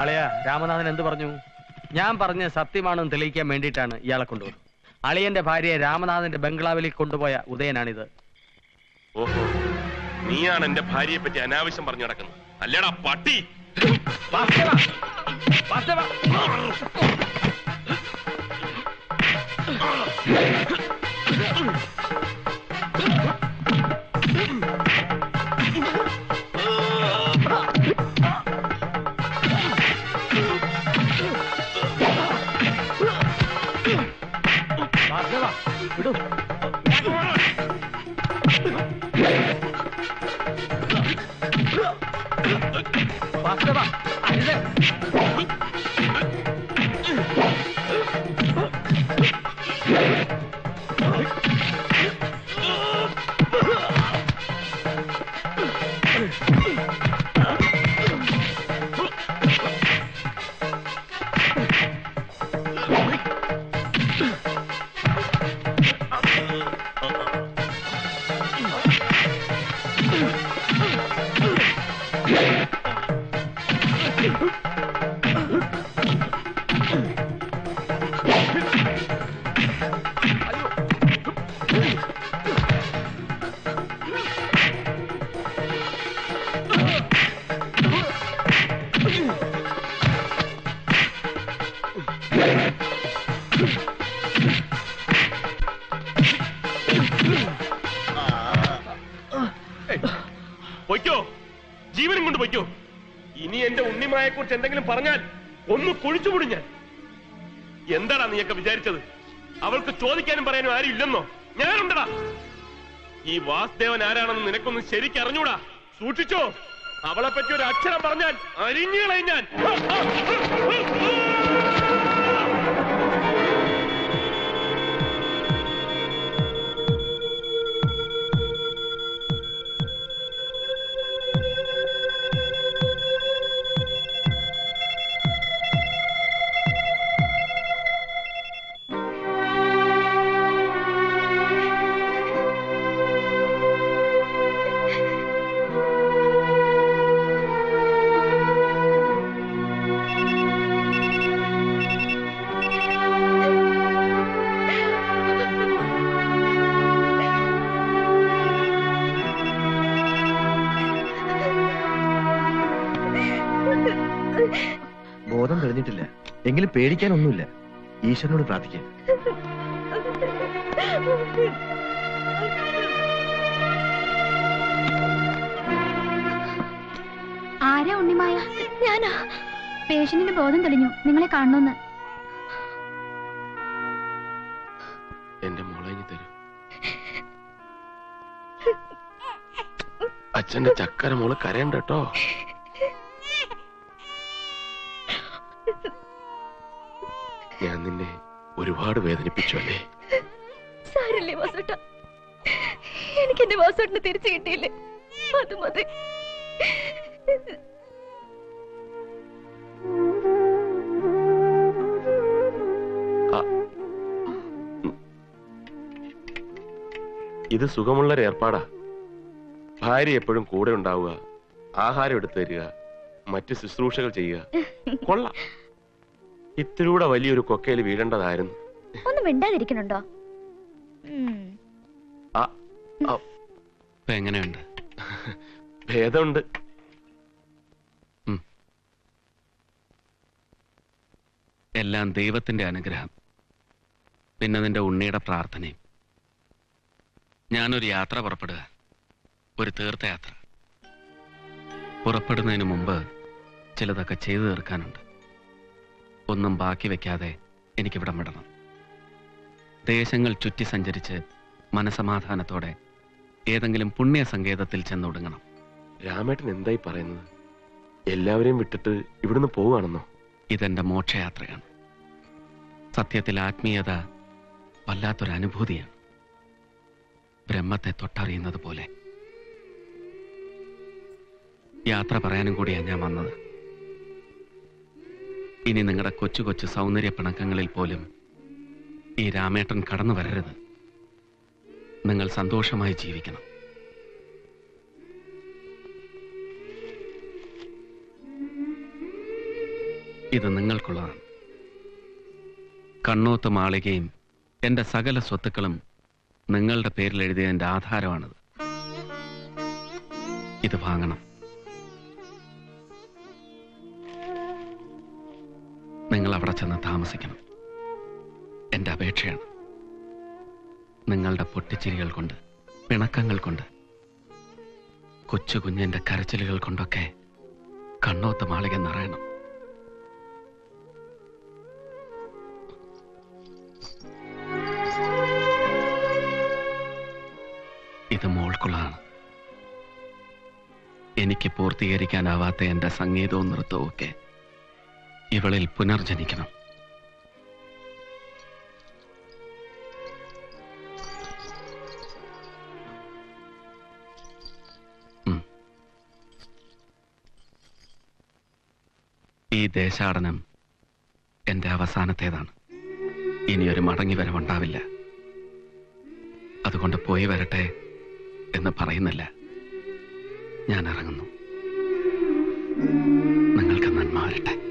അളിയ രാമനാഥൻ എന്ത് പറഞ്ഞു? ഞാൻ പറഞ്ഞ സത്യമാണെന്ന് തെളിയിക്കാൻ വേണ്ടിയിട്ടാണ് ഇയാളെ കൊണ്ടുപോകുന്നത്. അളിയന്റെ ഭാര്യയെ രാമനാഥന്റെ ബംഗ്ലാവിലേക്ക് കൊണ്ടുപോയ ഉദയനാണിത്. ഓഹോ, നീയാണ് എന്റെ ഭാര്യയെ പറ്റി അനാവശ്യം പറഞ്ഞു നടക്കുന്നത് അല്ലേടാ പട്ടി. വിടൂ. പൊയ്ക്കോ, ജീവനും കൊണ്ട് പൊയ്ക്കോ. ഇനി എന്റെ ഉണ്ണിമായെ കുറിച്ച് എന്തെങ്കിലും പറഞ്ഞാൽ ഒന്ന് കുഴിച്ചുകൂടി ഞാൻ. എന്താടാ നീയൊക്കെ വിചാരിച്ചത്? അവൾക്ക് ചോദിക്കാനും പറയാനും ആരും ഇല്ലെന്നോ? ഞാനുണ്ടടാ. ഈ വാസുദേവൻ ആരാണെന്ന് നിനക്കൊന്നും ശരിക്കറിഞ്ഞൂടാ. സൂക്ഷിച്ചോ, അവളെ പറ്റി ഒരു അക്ഷരം പറഞ്ഞാൽ അരിഞ്ഞുകളയും ഞാൻ. ബോധം തെളിഞ്ഞിട്ടില്ല എങ്കിലും പേടിക്കാനൊന്നുമില്ല. ഈശ്വരനോട് പ്രാർത്ഥിക്കാം. ആരാ ഉണ്ണിമായ? ഞാനാ. പേഷ്യന്റിന്റെ ബോധം തെളിഞ്ഞു, നിങ്ങളെ കാണണമെന്ന്. എന്റെ മോളെ തരൂ. അച്ഛന്റെ ചക്കര മോള് കരയണ്ട കേട്ടോ. ഞാൻ നിന്നെ ഒരുപാട് വേദനിപ്പിച്ചു അല്ലേ? സാരല്ലേ വാസോട്ട, എനിക്ക് എന്റെ വാസോട്ടിനെ തിരിച്ചു കിട്ടിയില്ലേ, അത് മതി. ഇത് സുഖമുള്ളൊരു ഏർപ്പാടാ. ഭാര്യ എപ്പോഴും കൂടെ ഉണ്ടാവുക, ആഹാരം എടുത്തു തരിക, മറ്റു ശുശ്രൂഷകൾ ചെയ്യുക. കൊള്ളാം. ഇത്തിലൂടെ വലിയൊരു കൊക്കയിൽ വീഴേണ്ടതായിരുന്നു. ഒന്നും മിണ്ടാതിരിക്കണുണ്ടോ? എങ്ങനെയുണ്ട്? ഭേദമുണ്ട്. എല്ലാം ദൈവത്തിന്റെ അനുഗ്രഹം, പിന്നെ നിന്റെ ഉണ്ണിയുടെ പ്രാർത്ഥനയും. ഞാനൊരു യാത്ര പുറപ്പെടുക, ഒരു തീർത്ഥയാത്ര. പുറപ്പെടുന്നതിന് മുമ്പ് ചിലതൊക്കെ ചെയ്തു തീർക്കാനുണ്ട്. ഒന്നും ബാക്കി വെക്കാതെ എനിക്കിവിടം വിടണം. ദേശങ്ങൾ ചുറ്റി സഞ്ചരിച്ച് മനസമാധാനത്തോടെ ഏതെങ്കിലും പുണ്യ സങ്കേതത്തിൽ ചെന്നൊടുങ്ങണം. രാമേട്ടൻ എന്തായി പറയുന്നത്? എല്ലാവരെയും വിട്ടിട്ട് ഇവിടുന്ന് പോവുകയാണെന്നോ? ഇതെന്റെ മോക്ഷയാത്രയാണ്. സത്യത്തിൽ ആത്മീയത വല്ലാത്തൊരനുഭൂതിയാണ്. ബ്രഹ്മത്തെ തൊട്ടറിയുന്നത് പോലെ. യാത്ര പറയാനും കൂടിയാണ് ഞാൻ വന്നത്. ഇനി നിങ്ങളുടെ കൊച്ചു കൊച്ചു സൗന്ദര്യ പിണക്കങ്ങളിൽ പോലും ഈ രാമേട്ടൻ കടന്നു വരരുത്. നിങ്ങൾ സന്തോഷമായി ജീവിക്കണം. ഇത് നിങ്ങൾക്കുള്ളതാണ്. കണ്ണോത്ത് മാളികയും എന്റെ സകല സ്വത്തുക്കളും നിങ്ങളുടെ പേരിൽ എഴുതിയ എന്റെ ആധാരമാണിത്. ഇത് വാങ്ങണം. നിങ്ങൾ അവിടെ ചെന്ന് താമസിക്കണം. എന്റെ അപേക്ഷയാണ്. നിങ്ങളുടെ പൊട്ടിച്ചിരികൾ കൊണ്ട്, പിണക്കങ്ങൾ കൊണ്ട്, കൊച്ചു കുഞ്ഞിന്റെ കരച്ചിലുകൾ കൊണ്ടൊക്കെ കണ്ണോത്ത് മാളിക നിറയണം. ഇത് മോൾക്കുള്ളതാണ്. എനിക്ക് പൂർത്തീകരിക്കാനാവാത്ത എന്റെ സംഗീതവും നൃത്തവും ഒക്കെ ഇവളിൽ പുനർജനിക്കണം. ഈ ദേശാടനം എന്റെ അവസാനത്തേതാണ്. ഇനിയൊരു മടങ്ങി വരവുണ്ടാവില്ല. അതുകൊണ്ട് പോയി വരട്ടെ എന്ന് പറയുന്നില്ല. ഞാൻ ഇറങ്ങുന്നു. നിങ്ങൾക്ക് നന്മ വരട്ടെ.